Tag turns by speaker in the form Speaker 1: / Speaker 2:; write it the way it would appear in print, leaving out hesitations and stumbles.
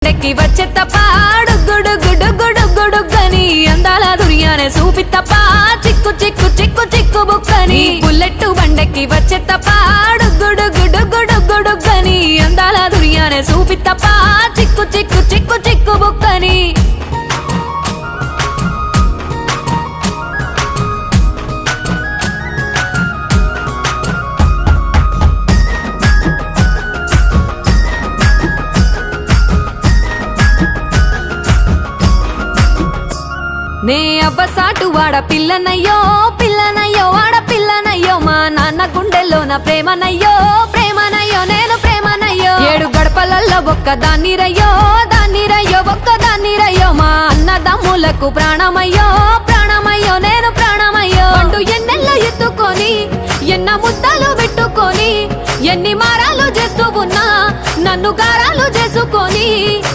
Speaker 1: బండెక్కి వచ్చే తప్ప గుడుగుడుగుడుగుడుగుడుగని అందాల దుర్యానే చూపి తప్ప చిక్కు చిక్కు చిక్కు చిక్కు బుక్కని బుల్లెట్ బండెక్కి వచ్చే తప్ప గుడుగుడుగుడుగుడుగని అందాల దుర్యానే చూపి తప్ప చిక్కు చిక్కు చిక్కు చిక్కు బుక్కని నే అవ్వసాటు వాడ పిల్లనయ్యో పిల్లనయ్యో వాడ పిల్లనయ్యో మా నాన్న గుండెల్లోన ప్రేమనయ్యో ప్రేమనయ్యో నేను ప్రేమనయ్యో 7 గడపలల్లో ఒక్కదాన్ని రయ్యో దాన్ని రయ్యో ఒక్కదాన్ని రయ్యో మా అన్నదమ్ములకు ప్రాణమయ్యో ప్రాణమయ్యో నేను ప్రాణమయ్యో అంటూ ఎన్నెల్లో ఎత్తుకొని ఎన్న ముద్దలు పెట్టుకొని ఎన్ని మారాలు చేస్తూ ఉన్నా నన్ను గారాలు చేసుకొని